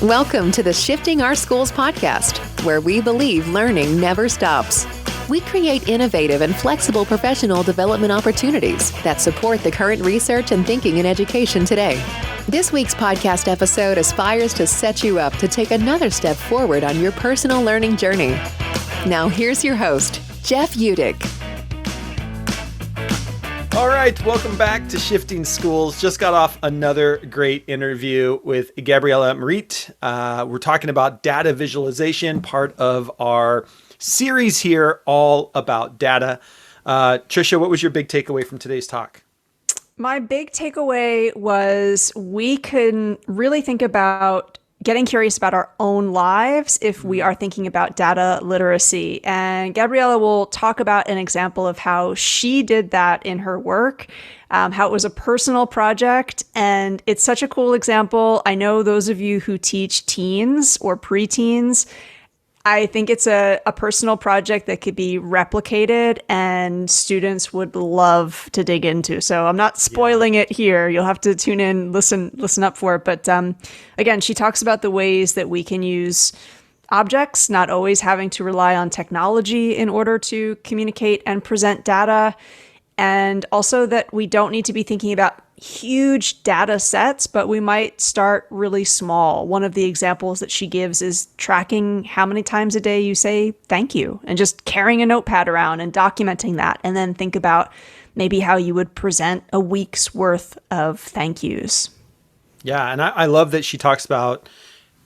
Welcome to the Shifting Our Schools podcast, where we believe learning never stops. We create innovative and flexible professional development opportunities that support the current research and thinking in education today. This week's podcast episode aspires to set you up to take another step forward on your personal learning journey. Now here's your host, Jeff Udick. All right, welcome back to Shifting Schools. Just got off another great interview with Gabrielle Merite. We're talking about data visualization, part of our series here, all about data. Tricia, what was your big takeaway from today's talk? My big takeaway was we can really think about getting curious about our own lives if we are thinking about data literacy. And Gabriella will talk about an example of how she did that in her work, how it was a personal project. And it's such a cool example. I know those of you who teach teens or preteens, I think it's a personal project that could be replicated and students would love to dig into. So I'm not spoiling it here. You'll have to tune in, listen up for it. But again, she talks about the ways that we can use objects, not always having to rely on technology in order to communicate and present data. And also that we don't need to be thinking about huge data sets, but we might start really small. One of the examples that she gives is tracking how many times a day you say thank you and just carrying a notepad around and documenting that. And then think about maybe how you would present a week's worth of thank yous. Yeah, and I love that she talks about,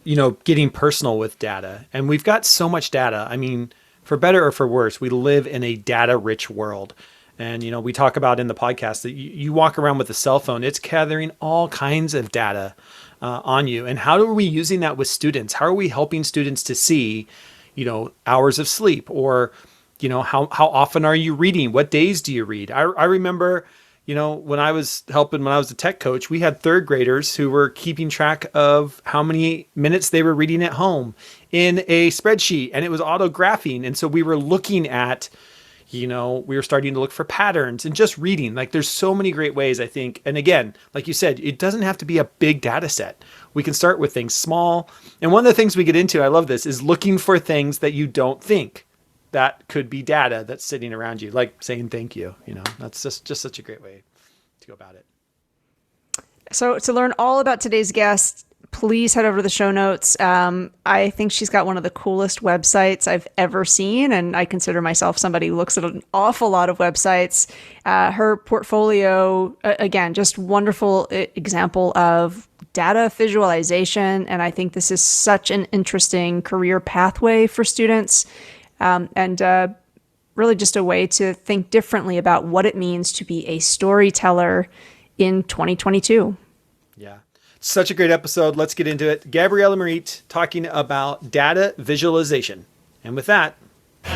getting personal with data. And we've got so much data. I mean, for better or for worse, we live in a data-rich world. And, we talk about in the podcast that you walk around with a cell phone, it's gathering all kinds of data on you. And how are we using that with students? How are we helping students to see, hours of sleep or, how often are you reading? What days do you read? I remember, when I was a tech coach, we had third graders who were keeping track of how many minutes they were reading at home in a spreadsheet, and it was autographing. And so we were looking at, we were starting to look for patterns and just reading. Like there's so many great ways, I think. And again, like you said, it doesn't have to be a big data set. We can start with things small. And one of the things we get into, I love this, is looking for things that you don't think that could be data that's sitting around you, like saying thank you. That's just such a great way to go about it. So to learn all about today's guest, please head over to the show notes. I think she's got one of the coolest websites I've ever seen, and I consider myself somebody who looks at an awful lot of websites. Her portfolio, again, just wonderful example of data visualization, and I think this is such an interesting career pathway for students, and really just a way to think differently about what it means to be a storyteller in 2022. Yeah. Such a great episode. Let's get into it. Gabrielle Merite talking about data visualization. And with that, all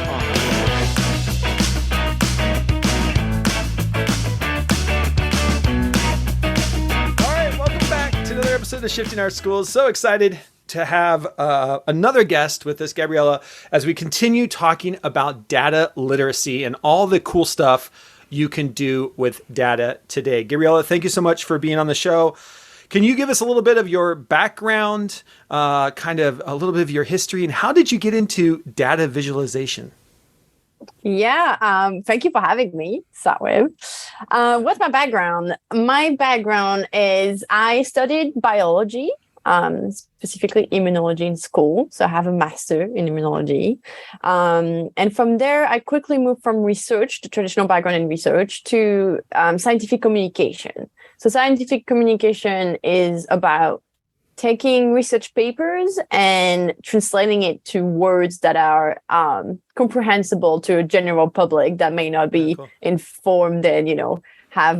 right, welcome back to another episode of Shifting Our Schools. So excited to have another guest with us, Gabriella, as we continue talking about data literacy and all the cool stuff you can do with data today. Gabriella, thank you so much for being on the show. Can you give us a little bit of your background, kind of a little bit of your history, and how did you get into data visualization? Yeah, thank you for having me, to start with. What's my background? My background is I studied biology, specifically immunology in school. So I have a master in immunology. And from there, I quickly moved from research, the traditional background in research, to scientific communication. So scientific communication is about taking research papers and translating it to words that are comprehensible to a general public that may not be informed and, have,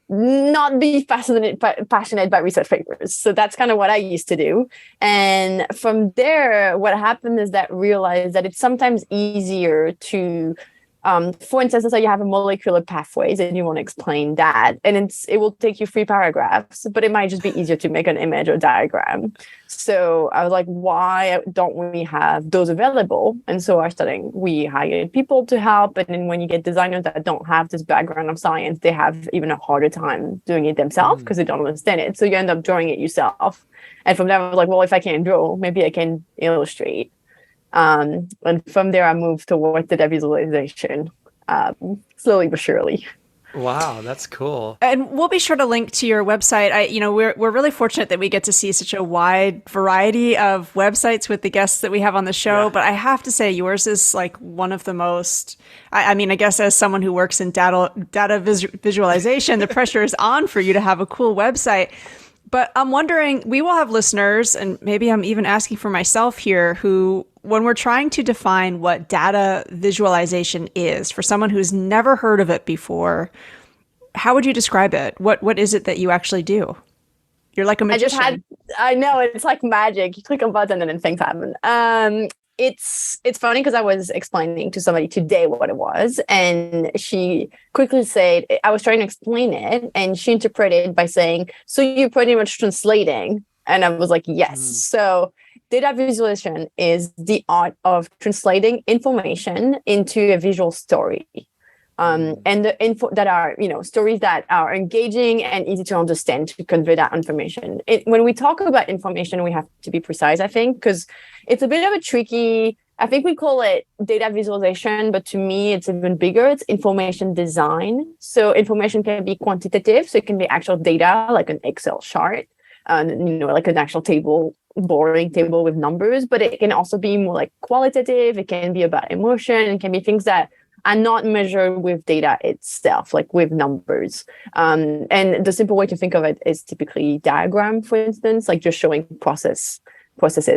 not be passionate by research papers. So that's kind of what I used to do. And from there, what happened is that I realized that it's sometimes easier to For instance, let's say you have a molecular pathways and you want to explain that, and it will take you 3 paragraphs, but it might just be easier to make an image or diagram. So I was like, why don't we have those available? And so we hired people to help. And then when you get designers that don't have this background of science, they have even a harder time doing it themselves because they don't understand it. So you end up drawing it yourself. And from there, I was like, well, if I can't draw, maybe I can illustrate. And from there, I moved towards data visualization, slowly but surely. Wow, that's cool. And we'll be sure to link to your website. We're really fortunate that we get to see such a wide variety of websites with the guests that we have on the show. Yeah. But I have to say, yours is like one of the most. I guess as someone who works in data visualization, the pressure is on for you to have a cool website. But I'm wondering, we will have listeners, and maybe I'm even asking for myself here, who, when we're trying to define what data visualization is, for someone who's never heard of it before, how would you describe it? What is it that you actually do? You're like a magician. I know, it's like magic. You click a button and then things happen. It's funny because I was explaining to somebody today what it was, and she quickly said, I was trying to explain it, and she interpreted by saying, so you're pretty much translating. And I was like, yes. So data visualization is the art of translating information into a visual story. And the info that are, stories that are engaging and easy to understand to convey that information. When we talk about information, we have to be precise, I think, because it's a bit of a tricky, I think we call it data visualization, but to me, it's even bigger. It's information design. So information can be quantitative. So it can be actual data, like an Excel chart, like an actual table, boring table with numbers, but it can also be more like qualitative. It can be about emotion. It can be things that are not measured with data itself, like with numbers. And the simple way to think of it is typically diagram, for instance, like just showing processes,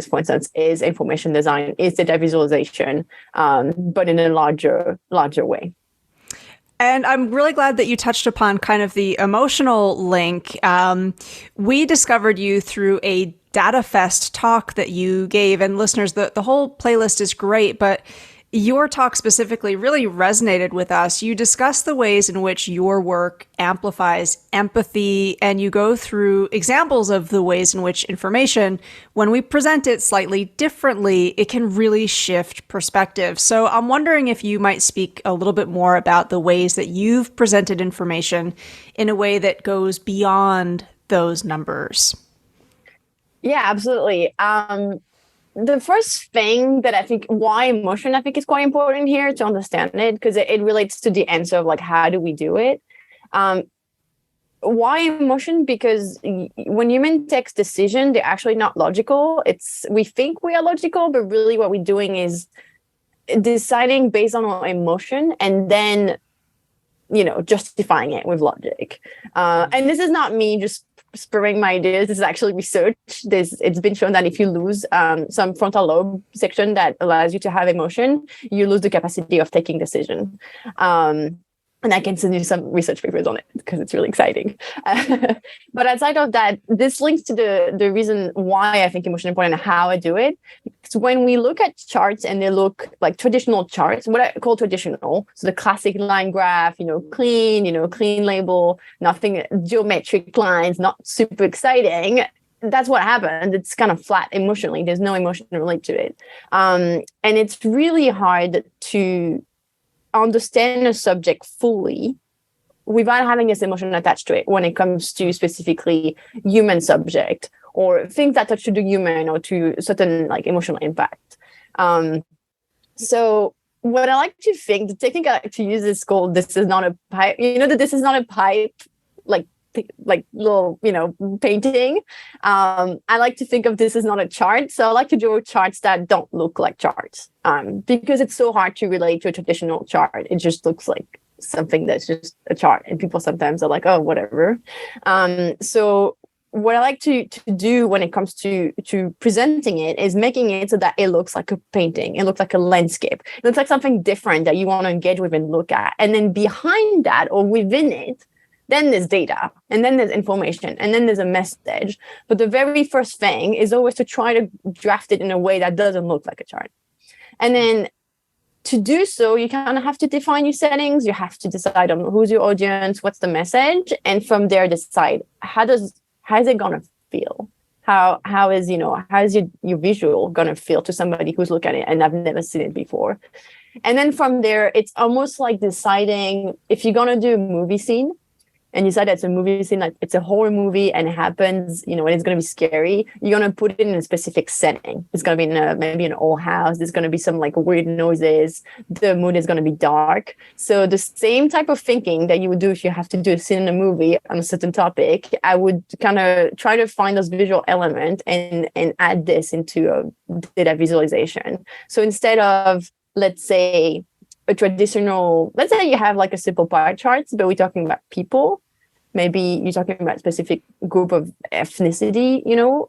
for instance, is information design, is data visualization, but in a larger way. And I'm really glad that you touched upon kind of the emotional link. We discovered you through a DataFest talk that you gave, and listeners, the whole playlist is great, but your talk specifically really resonated with us. You discuss the ways in which your work amplifies empathy, and you go through examples of the ways in which information, when we present it slightly differently, it can really shift perspective. So I'm wondering if you might speak a little bit more about the ways that you've presented information in a way that goes beyond those numbers. Yeah, absolutely. The first thing that I think why emotion, I think is quite important here to understand it, because it relates to the answer of like, how do we do it? Why emotion? Because when human takes decision, they're actually not logical. We think we are logical, but really what we're doing is deciding based on our emotion and then, justifying it with logic. And this is not me just spurring my ideas. This is actually research. It's been shown that if you lose some frontal lobe section that allows you to have emotion, you lose the capacity of taking decision. And I can send you some research papers on it because it's really exciting. But outside of that, this links to the reason why I think emotion is important and how I do it. Because when we look at charts and they look like traditional charts, what I call traditional, so the classic line graph, clean label, nothing, geometric lines, not super exciting. That's what happened. It's kind of flat emotionally. There's no emotion related to it. And it's really hard to understand a subject fully without having this emotion attached to it when it comes to specifically human subject or things that touch to the human or to certain like emotional impact. So what I like to think, the technique I like to use is called "this is not a pipe." The "this is not a pipe" like little painting. I like to think of this as not a chart, so I like to draw charts that don't look like charts, because it's so hard to relate to a traditional chart. It just looks like something that's just a chart, and people sometimes are like, oh, whatever. So what I like to do when it comes to presenting it is making it so that it looks like a painting. It looks like a landscape. It looks like something different that you want to engage with and look at. And then behind that or within it, then there's data, and then there's information, and then there's a message. But the very first thing is always to try to draft it in a way that doesn't look like a chart. And then to do so, you kind of have to define your settings. You have to decide on who's your audience, what's the message, and from there decide how is it gonna feel? How is your visual gonna feel to somebody who's looking at it and I've never seen it before? And then from there, it's almost like deciding if you're gonna do a movie scene. And you said it's a movie scene, like it's a horror movie and it happens, and it's going to be scary. You're going to put it in a specific setting. It's going to be in maybe an old house. There's going to be some like weird noises. The mood is going to be dark. So the same type of thinking that you would do if you have to do a scene in a movie on a certain topic, I would kind of try to find those visual elements and add this into a data visualization. So instead of, let's say you have like a simple pie chart, but we're talking about people. Maybe you're talking about a specific group of ethnicity,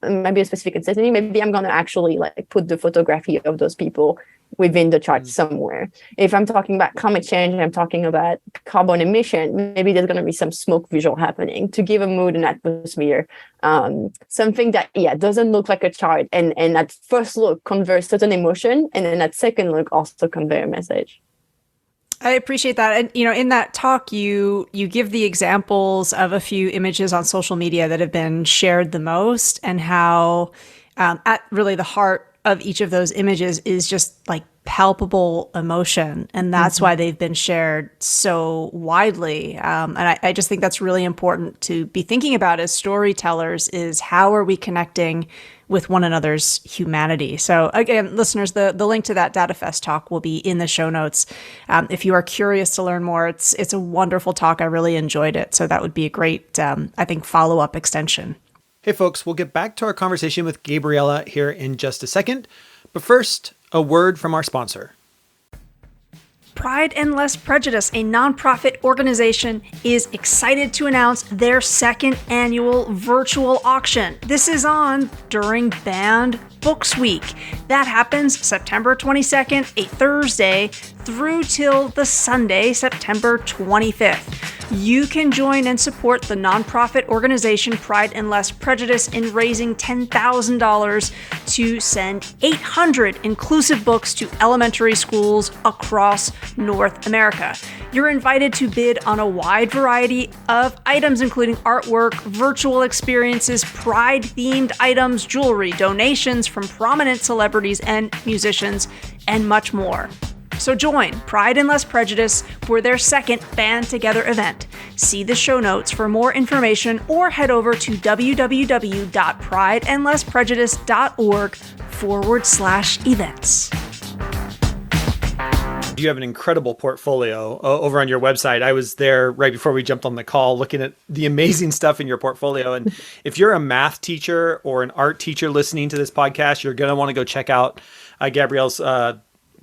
maybe a specific ethnicity. Maybe I'm going to actually like put the photography of those people within the chart somewhere. If I'm talking about climate change, I'm talking about carbon emission, maybe there's going to be some smoke visual happening to give a mood and atmosphere. Something that, doesn't look like a chart. And at first look conveys certain emotion. And then at second look also convey a message. I appreciate that. And, in that talk, you give the examples of a few images on social media that have been shared the most, and how at really the heart of each of those images is just like palpable emotion. And that's why they've been shared so widely. And I just think that's really important to be thinking about as storytellers, is how are we connecting with one another's humanity. So again, listeners, the link to that DataFest talk will be in the show notes. If you are curious to learn more, it's a wonderful talk. I really enjoyed it. So that would be a great, I think, follow-up extension. Hey folks, we'll get back to our conversation with Gabriella here in just a second. But first, a word from our sponsor. Pride and Less Prejudice, a nonprofit organization, is excited to announce their second annual virtual auction. This is on during Banned Books Week. That happens September 22nd, a Thursday, through till the Sunday, September 25th. You can join and support the nonprofit organization Pride and Less Prejudice in raising $10,000 to send 800 inclusive books to elementary schools across North America. You're invited to bid on a wide variety of items, including artwork, virtual experiences, Pride-themed items, jewelry, donations from prominent celebrities and musicians, and much more. So join Pride and Less Prejudice for their second Band Together event. See the show notes for more information, or head over to www.prideandlessprejudice.org/events. You have an incredible portfolio over on your website. I was there right before we jumped on the call looking at the amazing stuff in your portfolio. And if you're a math teacher or an art teacher listening to this podcast, you're going to want to go check out Gabrielle's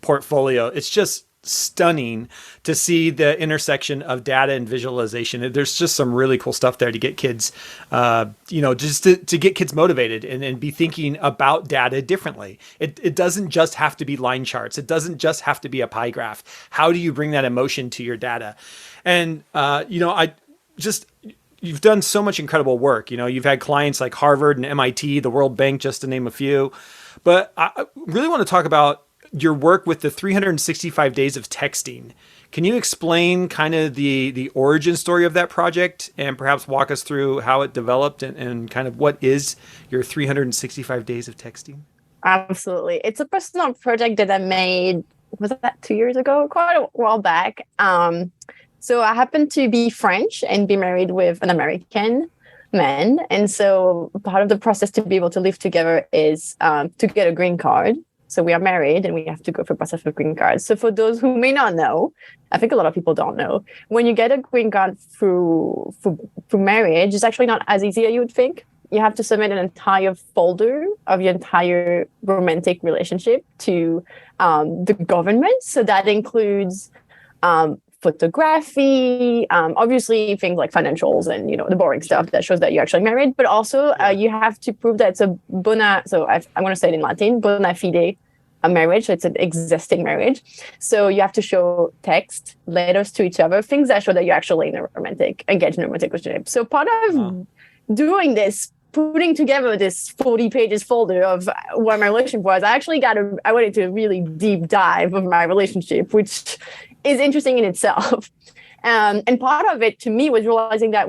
portfolio. It's just stunning to see the intersection of data and visualization. There's just some really cool stuff there to get kids, just to get kids motivated and be thinking about data differently. It doesn't just have to be line charts. It doesn't just have to be a pie graph. How do you bring that emotion to your data? And, you've done so much incredible work. You've had clients like Harvard and MIT, the World Bank, just to name a few. But I really want to talk about your work with the 365 days of texting. Can you explain kind of the origin story of that project, and perhaps walk us through how it developed and kind of what is your 365 days of texting? Absolutely. It's a personal project that I made, was that 2 years ago? Quite a while back. So I happen to be French and be married with an American man. And so part of the process to be able to live together is to get a green card. So we are married and we have to go for process for green cards. So for those who may not know, I think a lot of people don't know, when you get a green card through marriage, it's actually not as easy as you would think. You have to submit an entire folder of your entire romantic relationship to the government. So that includes photography, obviously things like financials and, the boring stuff that shows that you're actually married, but also you have to prove that it's a I'm going to say it in Latin, bona fide, a marriage. So it's an existing marriage. So you have to show text, letters to each other, things that show that you're actually in a engaged in a romantic relationship. So part of doing this putting together this 40 pages folder of what my relationship was, I went into a really deep dive of my relationship, which is interesting in itself. And part of it to me was realizing that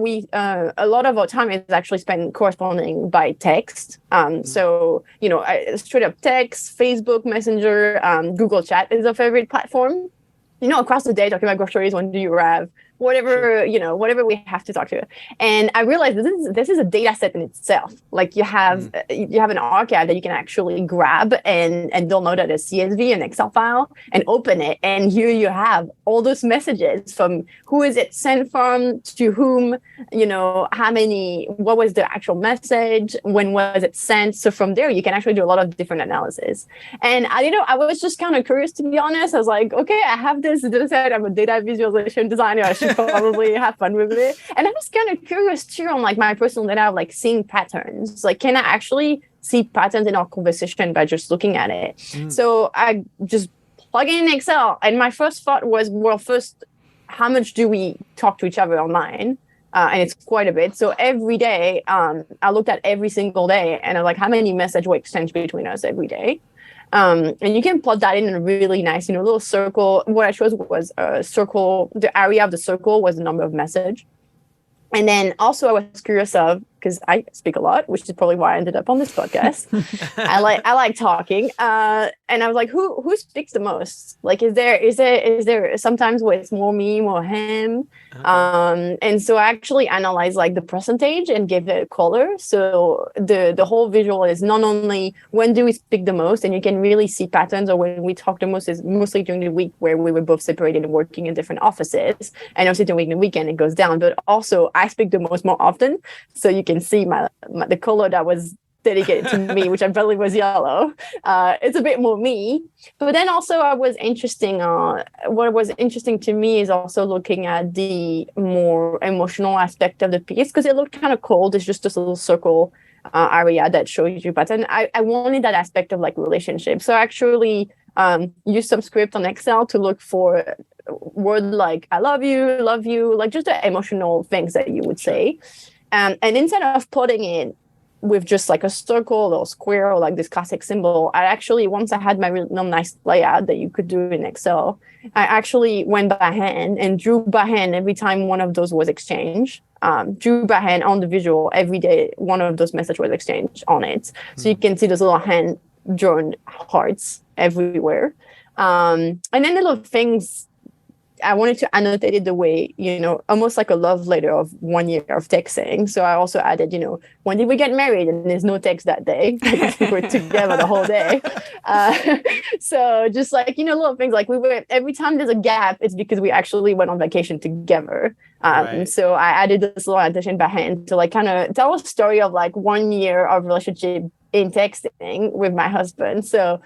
a lot of our time is actually spent corresponding by text. So, straight up text, Facebook Messenger, Google Chat is a favorite platform. Across the day, talking about groceries, when do you arrive, whatever, whatever we have to talk to. And I realized this is a data set in itself. Like you have an archive that you can actually grab and download as a CSV, an Excel file, and open it. And here you have all those messages from who is it sent from, to whom, what was the actual message, when was it sent. So from there, you can actually do a lot of different analysis. And I was just kind of curious, to be honest. I was like, okay, I have this data set. I'm a data visualization designer. I should probably have fun with it. And I was kind of curious too on like my personal data of like seeing patterns. Like, can I actually see patterns in our conversation by just looking at it? So I just plug in Excel. And my first thought was, well, first, how much do we talk to each other online? And it's quite a bit. So every day, I looked at every single day and I was like, how many messages we exchange between us every day? And you can plot that in a really nice, little circle. What I chose was a circle. The area of the circle was the number of message. And then also I was curious because I speak a lot, which is probably why I ended up on this podcast. I like talking. And I was like, who speaks the most? Like, is there sometimes where it's more me, more him? And so I actually analyzed like the percentage and gave it a color. So the whole visual is not only when do we speak the most, and you can really see patterns, or when we talk the most is mostly during the week where we were both separated and working in different offices. And obviously during the weekend it goes down, but also I speak the most more often. So you can see the color that was dedicated to me, which I believe was yellow. It's a bit more me. But then also what was interesting to me is also looking at the more emotional aspect of the piece, because it looked kind of cold. It's just this little circle area that shows you pattern. I wanted that aspect of like relationship. So I actually used some script on Excel to look for word like I love you, like just the emotional things that you would say. And instead of putting it with just like a circle or square or like this classic symbol, I actually, once I had my real nice layout that you could do in Excel, I actually went by hand and drew by hand every time one of those was exchanged. Drew by hand on the visual every day, one of those messages was exchanged on it. So you can see those little hand drawn hearts everywhere. And then the little things, I wanted to annotate it the way, almost like a love letter of 1 year of texting. So I also added, when did we get married? And there's no text that day because we were together the whole day. So just like, little things like every time there's a gap, it's because we actually went on vacation together. Right. So I added this little addition by hand to like kind of tell a story of like 1 year of relationship in texting with my husband. So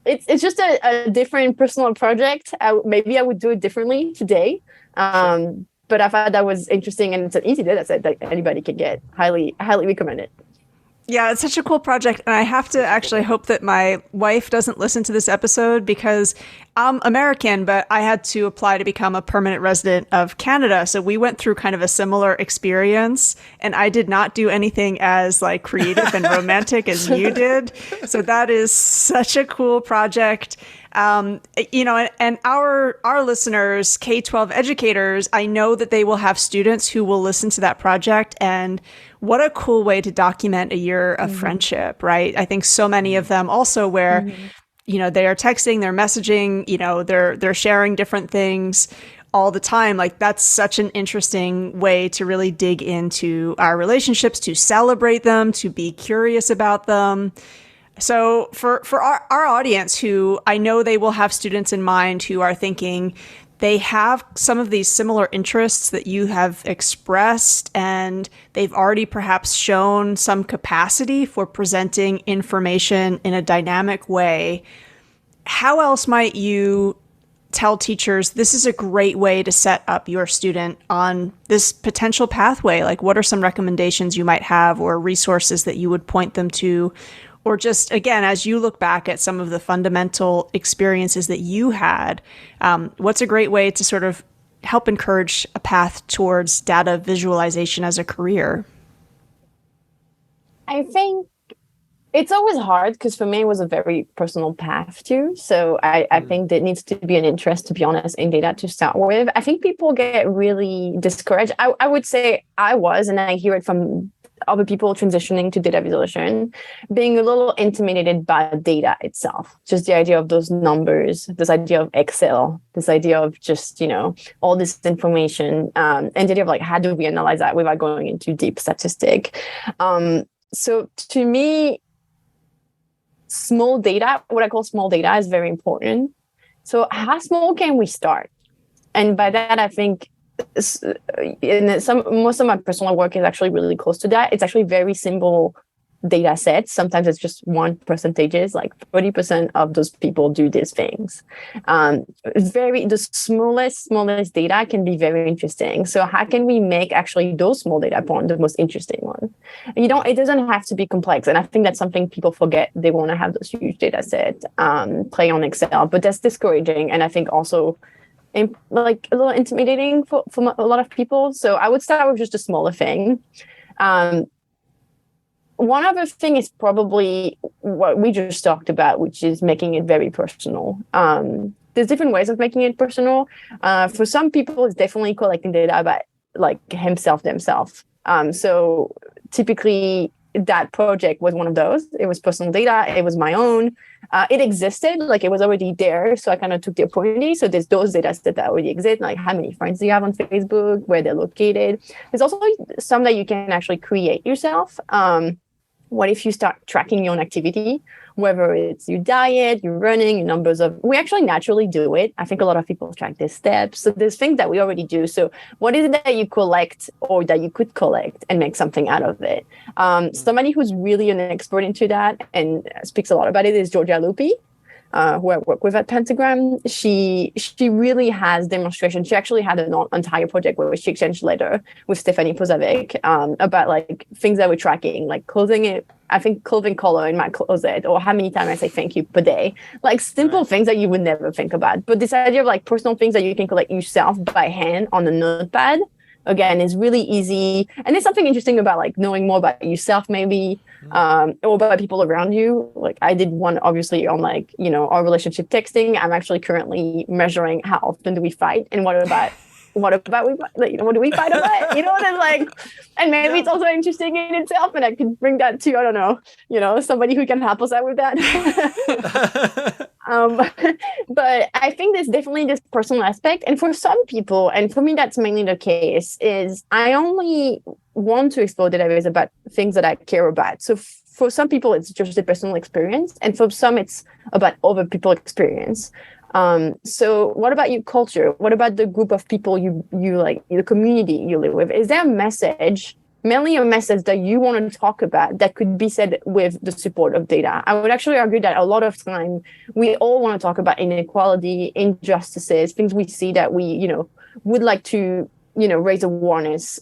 it's just a different personal project. Maybe I would do it differently today. But I thought that was interesting, and it's an easy data set that anybody can get. Highly recommend it. Yeah, it's such a cool project. And I have to actually hope that my wife doesn't listen to this episode, because I'm American, but I had to apply to become a permanent resident of Canada. So we went through kind of a similar experience, and I did not do anything as like creative and romantic as you did. So that is such a cool project. And our listeners, K-12 educators, I know that they will have students who will listen to that project, and what a cool way to document a year of friendship, right? I think so many of them also where, they are texting, they're messaging, they're sharing different things all the time. Like, that's such an interesting way to really dig into our relationships, to celebrate them, to be curious about them. So for our audience, who I know they will have students in mind who are thinking they have some of these similar interests that you have expressed, and they've already perhaps shown some capacity for presenting information in a dynamic way, how else might you tell teachers this is a great way to set up your student on this potential pathway? Like, what are some recommendations you might have, or resources that you would point them to? Or just, again, as you look back at some of the fundamental experiences that you had, what's a great way to sort of help encourage a path towards data visualization as a career? I think it's always hard because for me it was a very personal path too. So I think there needs to be an interest, to be honest, in data to start with. I think people get really discouraged. I would say I was, and I hear it from other people transitioning to data visualization, being a little intimidated by data itself. Just the idea of those numbers, this idea of Excel, this idea of just, all this information, and the idea of like, how do we analyze that without going into deep statistic? So to me, small data, what I call small data, is very important. So how small can we start? And by that, I think most of my personal work is actually really close to that. It's actually very simple data sets. Sometimes it's just 1%, like 30% of those people do these things. The smallest data can be very interesting. So how can we make actually those small data points the most interesting one? It doesn't have to be complex. And I think that's something people forget. They want to have those huge data sets, play on Excel, but that's discouraging. And I think also like a little intimidating for a lot of people. So I would start with just a smaller thing. One other thing is probably what we just talked about, which is making it very personal. There's different ways of making it personal. For some people, it's definitely collecting data about like themselves. So typically that project was one of those. It was personal data. It was my own. It existed, like it was already there. So I kind of took the opportunity. So there's those data sets that already exist, like how many friends do you have on Facebook, where they're located. There's also some that you can actually create yourself. What if you start tracking your own activity, whether it's your diet, your running, your numbers of, we actually naturally do it. I think a lot of people track their steps. So there's things that we already do. So what is it that you collect or that you could collect and make something out of it? Somebody who's really an expert into that and speaks a lot about it is Georgia Lupi, who I work with at Pentagram. She really has demonstration. She actually had an entire project where she exchanged letter with Stephanie Pozavec about like things that we're tracking, like clothing color in my closet, or how many times I say thank you per day, like simple things that you would never think about. But this idea of like personal things that you can collect yourself by hand on a notepad, again, is really easy. And there's something interesting about like knowing more about yourself, maybe, or about people around you. Like I did one obviously on like, our relationship texting. I'm actually currently measuring how often do we fight and what do we fight about? Then like, and maybe it's also interesting in itself, and I could bring that to, I don't know, somebody who can help us out with that. But I think there's definitely this personal aspect. And for some people, and for me, that's mainly the case, is I only want to explore database about things that I care about. So for some people, it's just a personal experience. And for some, it's about other people's experience. So what about your culture? What about the group of people you like, the community you live with? Is there a message, mainly a message that you want to talk about that could be said with the support of data? I would actually argue that a lot of time we all want to talk about inequality, injustices, things we see that we, would like to, raise awareness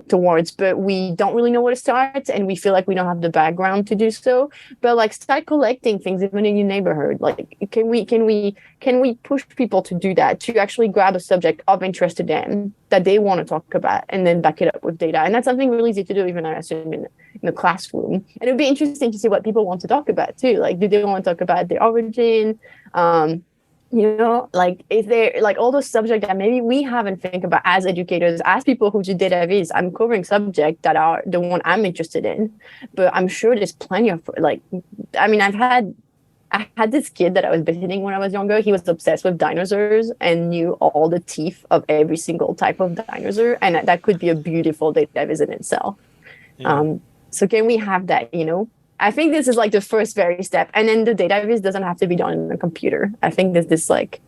towards, but we don't really know where to start, and we feel like we don't have the background to do so. But like, start collecting things even in your neighborhood. Like, can we push people to do that, to actually grab a subject of interest to them that they want to talk about, and then back it up with data? And that's something really easy to do, even I assume in the classroom. And it would be interesting to see what people want to talk about too. Like, do they want to talk about their origin? Like, is there like all those subjects that maybe we haven't think about as educators, as people who do data viz? I'm covering subjects that are the one I'm interested in, but I'm sure there's plenty of like, I mean, I had this kid that I was visiting when I was younger. He was obsessed with dinosaurs and knew all the teeth of every single type of dinosaur, and that could be a beautiful data viz in itself. Yeah. So can we have that? I think this is like the first very step. And then the data viz doesn't have to be done in a computer. I think there's this like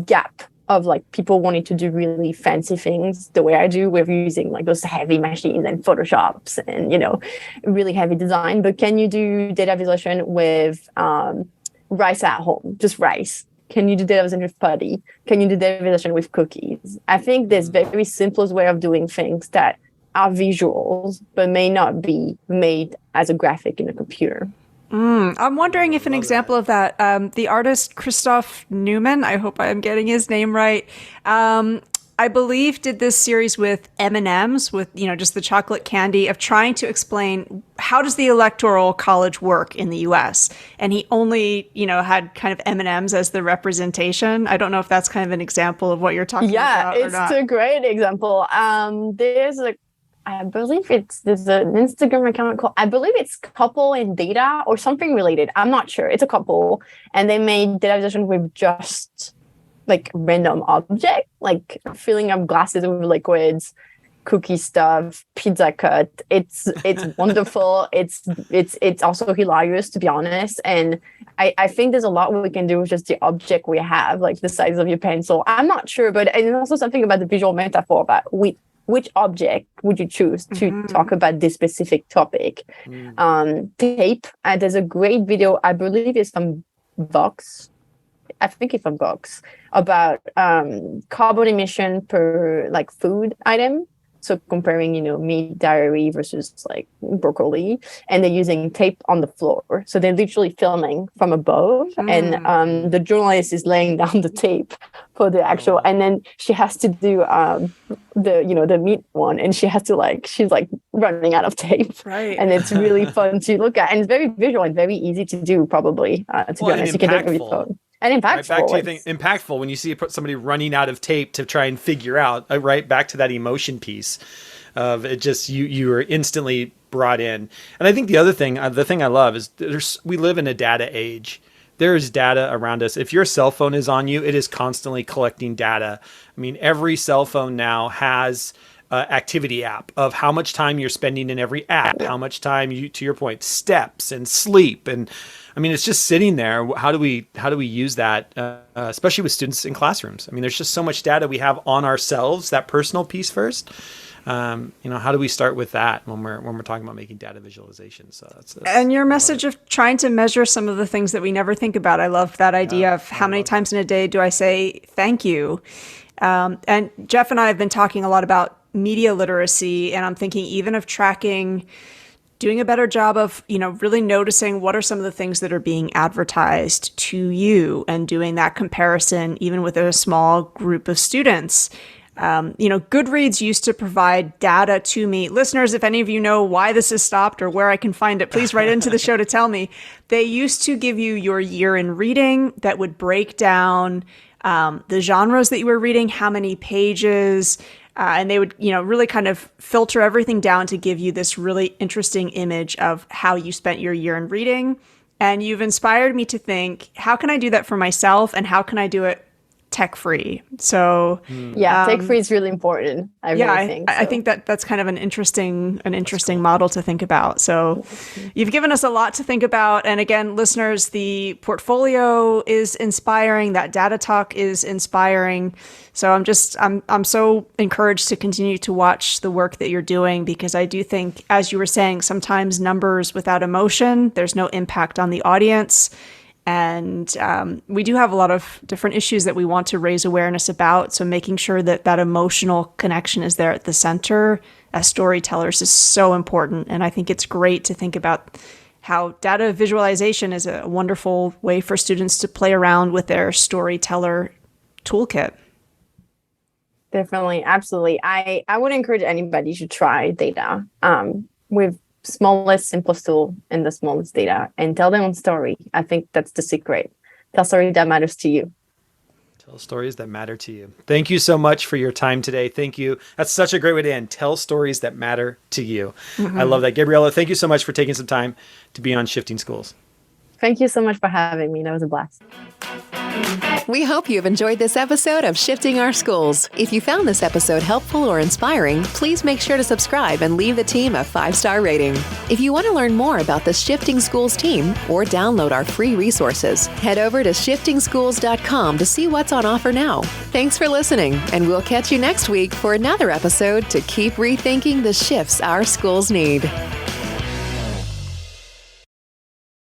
gap of like people wanting to do really fancy things the way I do, with using like those heavy machines and Photoshops and, really heavy design. But can you do data visualization with rice at home, just rice? Can you do data visualization with putty? Can you do data visualization with cookies? I think there's very simplest way of doing things that are visuals, but may not be made as a graphic in a computer. I'm wondering if an example of that, the artist Christoph Neumann, I hope I'm getting his name right. I I believe, did this series with M&Ms, with, just the chocolate candy, of trying to explain how does the Electoral College work in the U.S. And he only, had kind of M&Ms as the representation. I don't know if that's kind of an example of what you're talking about or not. Yeah, it's a great example. I believe there's an Instagram account called, I believe it's Couple in Data or something related. I'm not sure. It's a couple. And they made data visualization with just like random object, like filling up glasses with liquids, cookie stuff, pizza cut. It's wonderful. It's also hilarious, to be honest. And I think there's a lot we can do with just the object we have, like the size of your pencil. I'm not sure, but and also something about the visual metaphor about which object would you choose to talk about this specific topic? Tape. There's a great video, I believe it's from Vox. I think it's from Vox, about carbon emission per like food item. So comparing, meat, dairy versus like broccoli, and they're using tape on the floor. So they're literally filming from above, and the journalist is laying down the tape for the actual, and then she has to do the meat one, and she has to she's running out of tape, right? And it's really fun to look at, and it's very visual and very easy to do. Probably to be honest, you can do it with your phone. And impactful. Right, back to your thing, impactful when you see somebody running out of tape to try and figure out, right, back to that emotion piece of it, just you are instantly brought in. And I think the thing I love is we live in a data age. There is data around us. If your cell phone is on you, it is constantly collecting data. I mean, every cell phone now has activity app of how much time you're spending in every app, how much time to your point, steps and sleep. And I mean, it's just sitting there. How do we use that, especially with students in classrooms? I mean, there's just so much data we have on ourselves, that personal piece first. How do we start with that when we're talking about making data visualizations? So that's and your message of trying to measure some of the things that we never think about. I love that idea of how many times in a day do I say thank you? And Jeff and I have been talking a lot about media literacy, and I'm thinking even of tracking, doing a better job of, really noticing what are some of the things that are being advertised to you, and doing that comparison even with a small group of students. Goodreads used to provide data to me. Listeners, if any of you know why this has stopped or where I can find it, please write into the show to tell me. They used to give you your year in reading that would break down the genres that you were reading, how many pages, and they would, really kind of filter everything down to give you this really interesting image of how you spent your year in reading. And you've inspired me to think, how can I do that for myself, and how can I do it tech-free? So tech-free is really important. I think that's kind of an interesting model to think about. So you've given us a lot to think about. And again, listeners, the portfolio is inspiring. That data talk is inspiring. So I'm so encouraged to continue to watch the work that you're doing, because I do think, as you were saying, sometimes numbers without emotion, there's no impact on the audience. And we do have a lot of different issues that we want to raise awareness about. So making sure that emotional connection is there at the center as storytellers is so important. And I think it's great to think about how data visualization is a wonderful way for students to play around with their storyteller toolkit. Definitely. Absolutely. I would encourage anybody to try data with smallest, simplest tool and the smallest data, and tell their own story. I think that's the secret. Tell stories that matters to you. Tell stories that matter to you. Thank you so much for your time today. Thank you. That's such a great way to end. Tell stories that matter to you. I love that. Gabriella, thank you so much for taking some time to be on Shifting Schools. Thank you so much for having me. That was a blast. We hope you've enjoyed this episode of Shifting Our Schools. If you found this episode helpful or inspiring, please make sure to subscribe and leave the team a 5-star rating. If you want to learn more about the Shifting Schools team or download our free resources, head over to shiftingschools.com to see what's on offer now. Thanks for listening, and we'll catch you next week for another episode to keep rethinking the shifts our schools need.